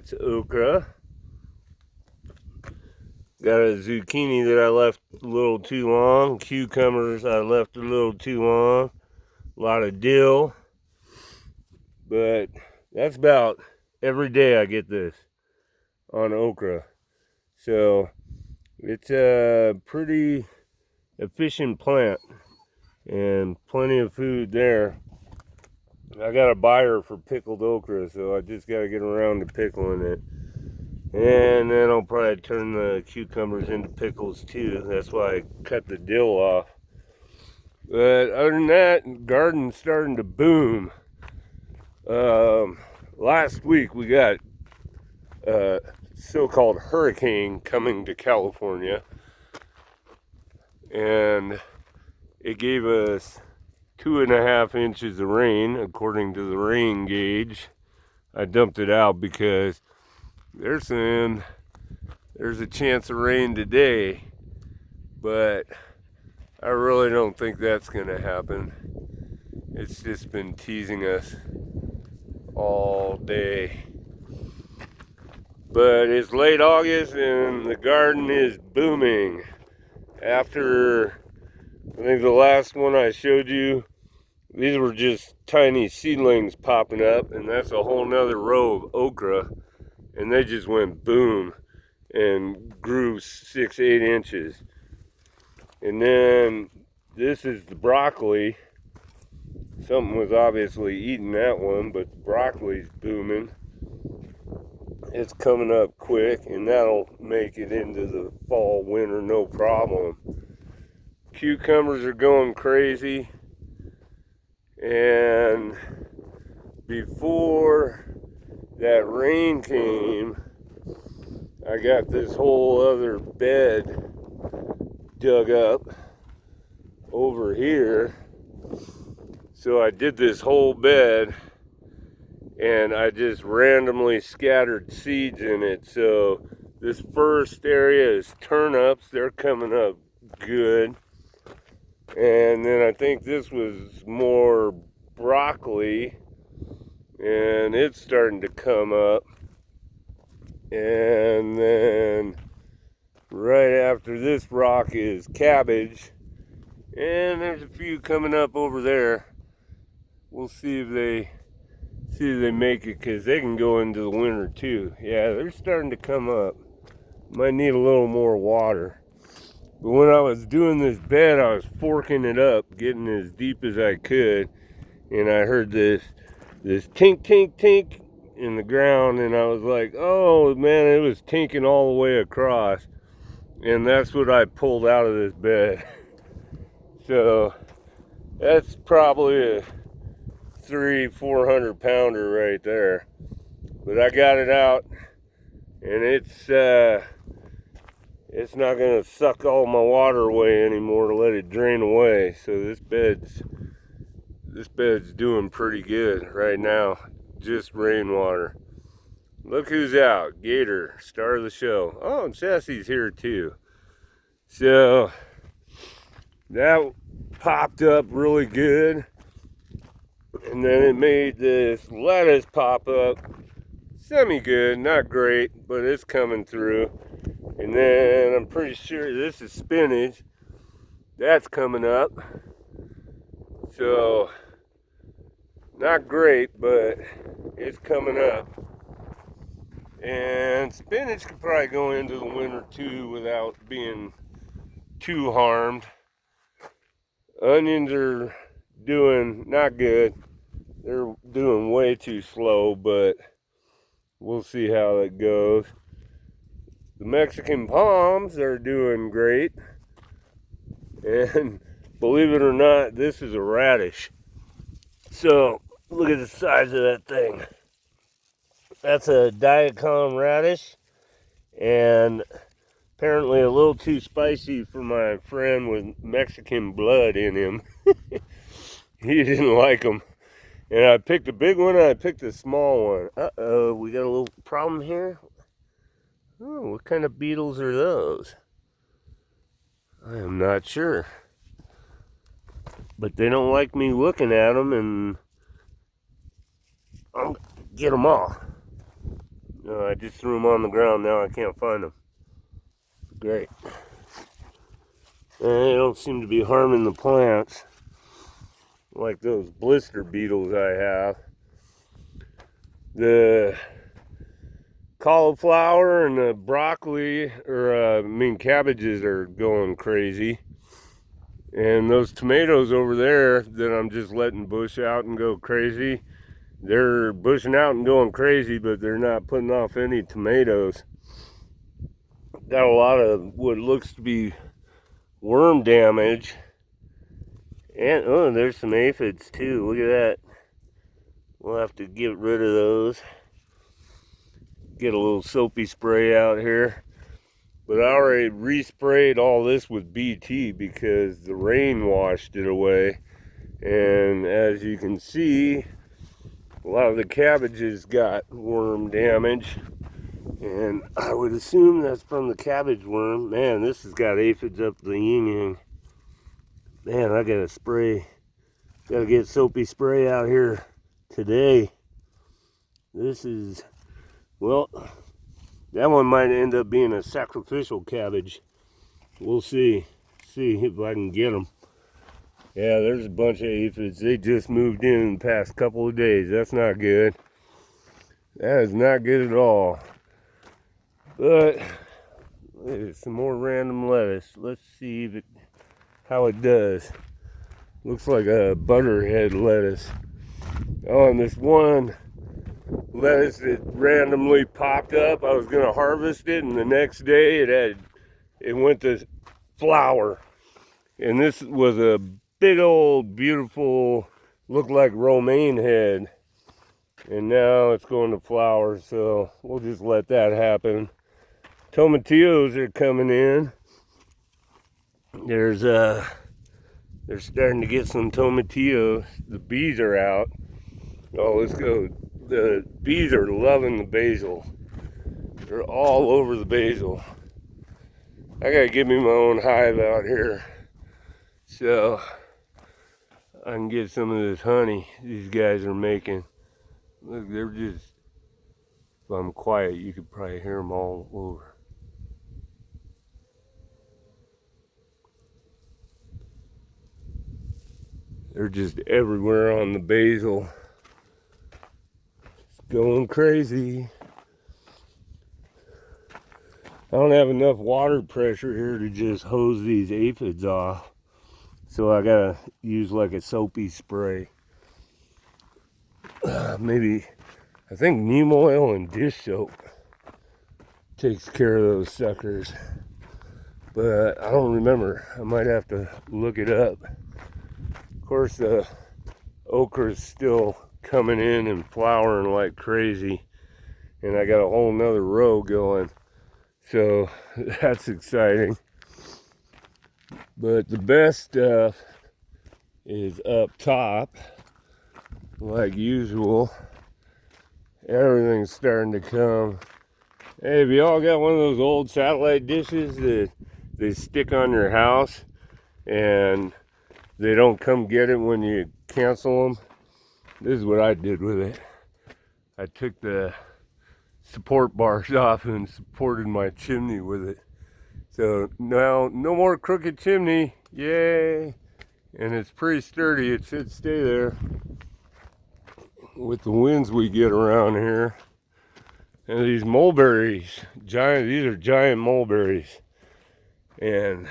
That's okra. Got a zucchini that I left a little too long. Cucumbers I left a little too long. A lot of dill. But that's about every day I get this on okra. So it's a pretty efficient plant and plenty of food there. I got a buyer for pickled okra, so I just got to get around to pickling it. And then I'll probably turn the cucumbers into pickles too. That's why I cut the dill off. But other than that, the garden's starting to boom. Last week we got a so-called hurricane coming to California. And it gave us 2.5 inches of rain, according to the rain gauge. I dumped it out because they're saying there's a chance of rain today, but I really don't think that's going to happen. It's just been teasing us all day. But it's late August and the garden is booming. After, I think the last one I showed you, these were just tiny seedlings popping up, and that's a whole nother row of okra, and they just went boom and grew 6-8 inches. And then this is the broccoli. Something was obviously eating that one, but the broccoli's booming. It's coming up quick, and that'll make it into the fall, winter, no problem. Cucumbers are going crazy. And before that rain came, I got this whole other bed dug up over here. So I did this whole bed and I just randomly scattered seeds in it. So this first area is turnips. They're coming up good. And then I think this was more broccoli, and it's starting to come up. And then right after this rock is cabbage, and there's a few coming up over there. We'll see if they make it, because they can go into the winter too. Yeah, they're starting to come up. Might need a little more water. But when I was doing this bed, I was forking it up, getting as deep as I could, and I heard this tink, tink, tink in the ground, and I was like, oh man, it was tinking all the way across, and that's what I pulled out of this bed. So that's probably a 300-400 pounder right there, but I got it out, and it's not going to suck all my water away anymore to let it drain away. So this bed's doing pretty good right now. Just rainwater. Look who's out. Gator, star of the show. Oh, and Sassy's here too. So that popped up really good. And then it made this lettuce pop up. Semi good, not great, but it's coming through. And then I'm pretty sure this is spinach. That's coming up. So, not great, but it's coming up. And spinach could probably go into the winter too without being too harmed. Onions are doing not good. They're doing way too slow, but we'll see how it goes. The Mexican palms are doing great. And believe it or not, this is a radish. So look at the size of that thing. That's a Daikon radish, and apparently a little too spicy for my friend with Mexican blood in him. He didn't like them. And I picked a big one and I picked a small one. Uh-oh, we got a little problem here. Oh, what kind of beetles are those? I am not sure. But they don't like me looking at them, and I'll get them all. I just threw them on the ground. Now I can't find them. Great. And they don't seem to be harming the plants like those blister beetles I have. The cauliflower and the broccoli, cabbages are going crazy. And those tomatoes over there that I'm just letting bush out and go crazy, they're bushing out and going crazy, but they're not putting off any tomatoes. Got a lot of what looks to be worm damage. And, oh, there's some aphids too. Look at that. We'll have to get rid of those. Get a little soapy spray out here. But I already resprayed all this with BT because the rain washed it away. And as you can see, a lot of the cabbages got worm damage. And I would assume that's from the cabbage worm. Man, this has got aphids up the yin-yang. Man, I gotta spray. Gotta get soapy spray out here today. This is, well, that one might end up being a sacrificial cabbage. We'll see. See if I can get them. Yeah, there's a bunch of aphids. They just moved in the past couple of days. That's not good. That is not good at all. But there's some more random lettuce. Let's see how it does. Looks like a butterhead lettuce. Oh, and this one lettuce that randomly popped up, I was gonna harvest it, and the next day it went to flower. And this was a big old beautiful, looked like romaine head, and now it's going to flower, so we'll just let that happen. Tomatillos are coming in. They're starting to get some tomatillos. The bees are out. Oh, let's go. The bees are loving the basil. They're all over the basil. I gotta give me my own hive out here so I can get some of this honey these guys are making. Look, they're just, if I'm quiet, you could probably hear them all over. They're just everywhere on the basil. It's going crazy. I don't have enough water pressure here to just hose these aphids off. So I gotta use like a soapy spray. Maybe, I think neem oil and dish soap takes care of those suckers. But I don't remember. I might have to look it up. Of course, the okra's still coming in and flowering like crazy. And I got a whole nother row going. So that's exciting. But the best stuff is up top, like usual. Everything's starting to come. Hey, have you all got one of those old satellite dishes that they stick on your house and they don't come get it when you cancel them? This is what I did with it. I took the support bars off and supported my chimney with it. So now, no more crooked chimney, yay! And it's pretty sturdy, it should stay there with the winds we get around here. And these mulberries, these are giant mulberries. And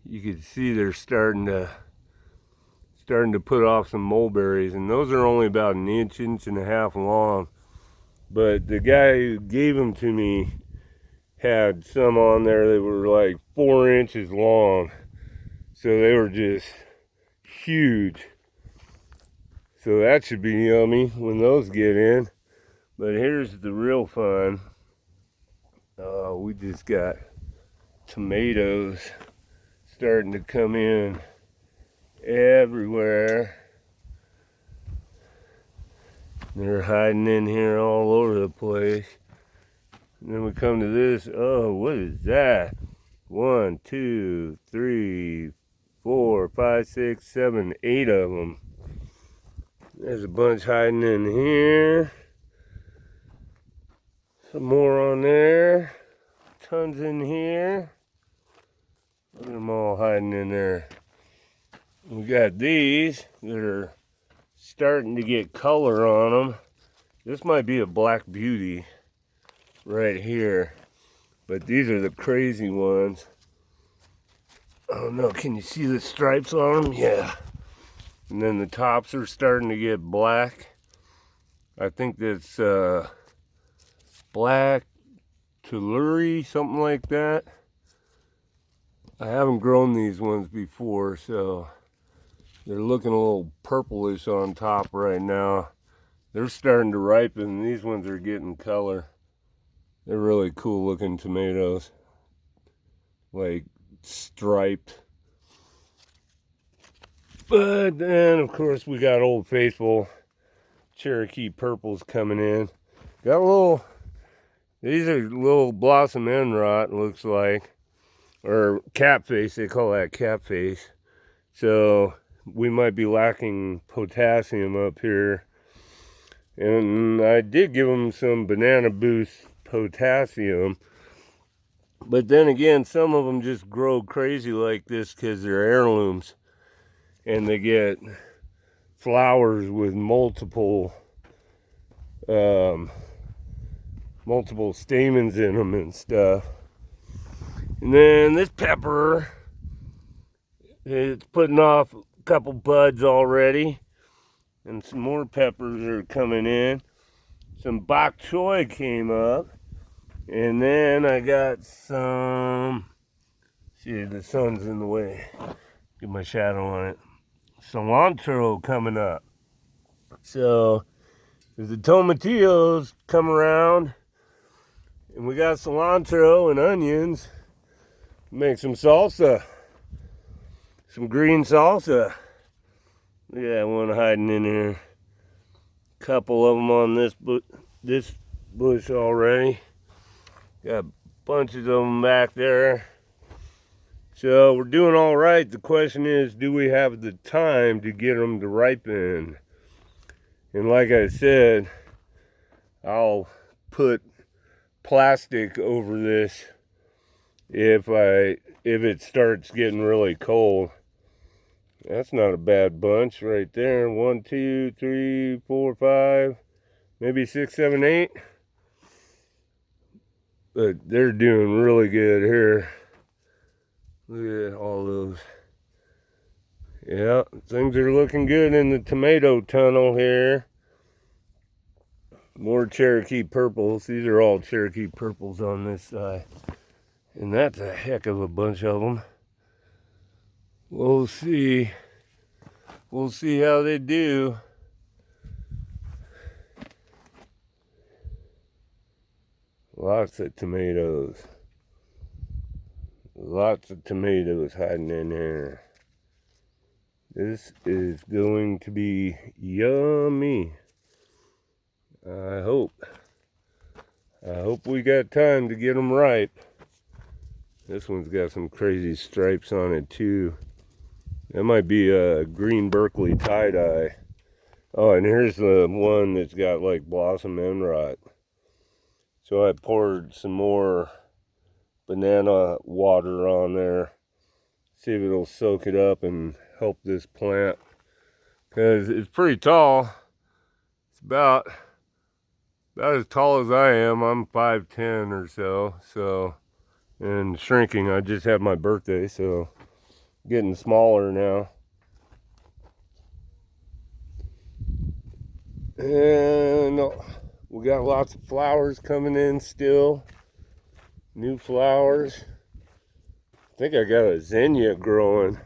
you can see they're starting to put off some mulberries. And those are only about an inch and a half long. But the guy who gave them to me had some on there that were like 4 inches long. So they were just huge. So that should be yummy when those get in. But here's the real fun. We just got tomatoes starting to come in everywhere. They're hiding in here all over the place. And then we come to this. Oh, what is that? 1, 2, 3, 4, 5, 6, 7, 8 of them. There's a bunch hiding in here. Some more on there. Tons in here. Look at them all hiding in there. We got these that are starting to get color on them. This might be a black beauty right here, but these are the crazy ones. Oh no, can you see the stripes on them? Yeah. And then the tops are starting to get black. I think that's black Telluri, something like that. I haven't grown these ones before, so they're looking a little purplish on top right now. They're starting to ripen. These ones are getting color. They're really cool looking tomatoes. Like striped. But then, of course, we got Old Faithful Cherokee purples coming in. Got a little, these are little blossom end rot, looks like. Or cap face, they call that cap face. So we might be lacking potassium up here. And I did give them some Banana Boost potassium. But then again, some of them just grow crazy like this because they're heirlooms. And they get flowers with multiple stamens in them and stuff. And then this pepper, it's putting off a couple buds already. And some more peppers are coming in. Some bok choy came up. And then I got some, see, the sun's in the way. Get my shadow on it. Cilantro coming up. So, as the tomatillos come around, and we got cilantro and onions, make some salsa. Some green salsa. Look at that one hiding in here. Couple of them on this bush already. Got bunches of them back there. So we're doing all right. The question is, do we have the time to get them to ripen? And like I said, I'll put plastic over this if it starts getting really cold. That's not a bad bunch right there. 1, 2, 3, 4, 5, maybe 6, 7, 8. But they're doing really good here. Look at all those. Yeah, things are looking good in the tomato tunnel here. More Cherokee purples. These are all Cherokee purples on this side. And that's a heck of a bunch of them. We'll see. We'll see how they do. Lots of tomatoes. Lots of tomatoes hiding in there. This is going to be yummy. I hope we got time to get them ripe. This one's got some crazy stripes on it too. That might be a green Berkeley tie-dye. Oh, and here's the one that's got like blossom end rot. So I poured some more banana water on there. See if it'll soak it up and help this plant. Because it's pretty tall. It's about as tall as I am. I'm 5'10" or so. And shrinking. I just had my birthday, so getting smaller now. And we got lots of flowers coming in still. New flowers. I think I got a zinnia growing,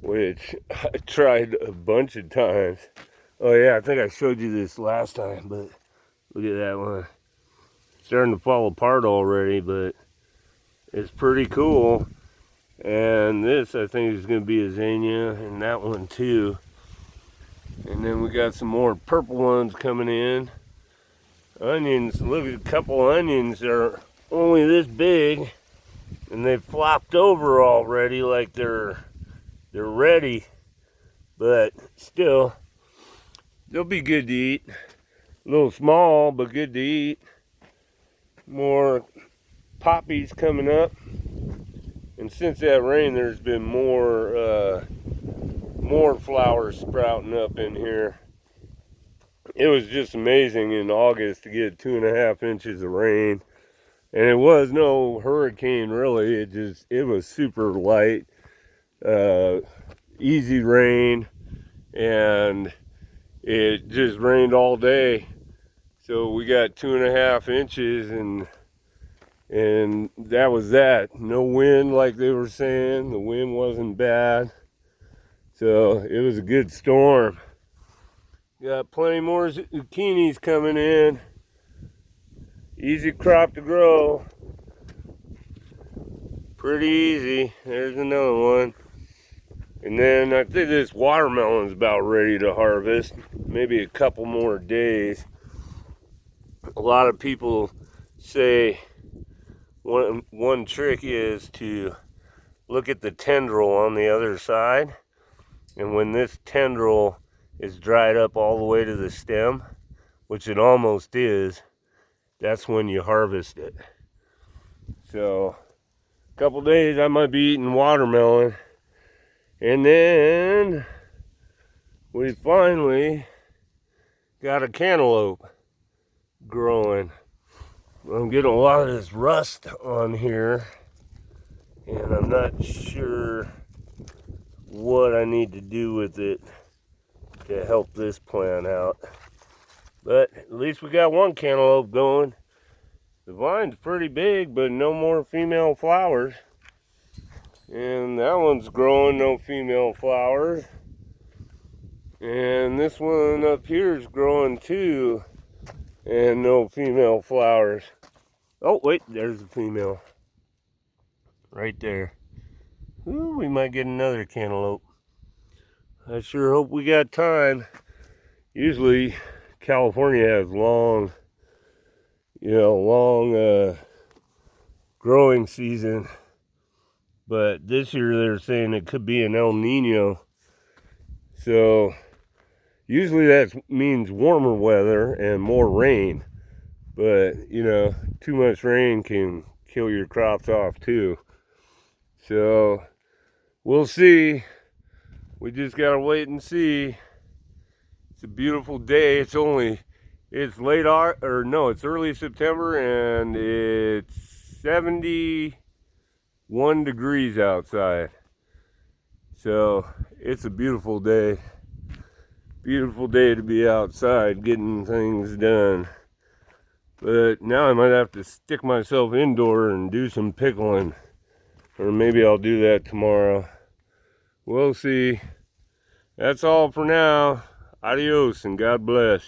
which I tried a bunch of times. Oh yeah, I think I showed you this last time, but look at that one. It's starting to fall apart already, but it's pretty cool. And this, I think, is going to be a zinnia, and that one too. And then we got some more purple ones coming in. Onions, look at a couple onions. They're only this big, and they've flopped over already like they're ready. But still, they'll be good to eat. A little small, but good to eat. more poppies coming up. And since that rain, there's been more flowers sprouting up in here. It was just amazing in August to get 2.5 inches of rain. And it was no hurricane really, it was super light, easy rain, and it just rained all day. So we got 2.5 inches, and that was that. No wind like they were saying. The wind wasn't bad. So it was a good storm. Got plenty more zucchinis coming in. Easy crop to grow. Pretty easy. There's another one. And then I think this watermelon's about ready to harvest. Maybe a couple more days. A lot of people say one trick is to look at the tendril on the other side. And when this tendril is dried up all the way to the stem, which it almost is, that's when you harvest it. So a couple days I might be eating watermelon. And then we finally got a cantaloupe growing. I'm getting a lot of this rust on here, and I'm not sure what I need to do with it to help this plant out. But at least we got one cantaloupe going. The vine's pretty big, but no more female flowers. And that one's growing, no female flowers. And this one up here is growing too, and no female flowers. Oh wait, there's a female. Right there. Ooh, we might get another cantaloupe. I sure hope we got time. Usually California has long growing season. But this year they're saying it could be an El Nino. So usually that means warmer weather and more rain. But, too much rain can kill your crops off too. So we'll see. We just gotta wait and see. It's a beautiful day. It's early September, and it's 71 degrees outside. So it's a beautiful day. Beautiful day to be outside getting things done. But now I might have to stick myself indoor and do some pickling. Or maybe I'll do that tomorrow. We'll see. That's all for now. Adios and God bless.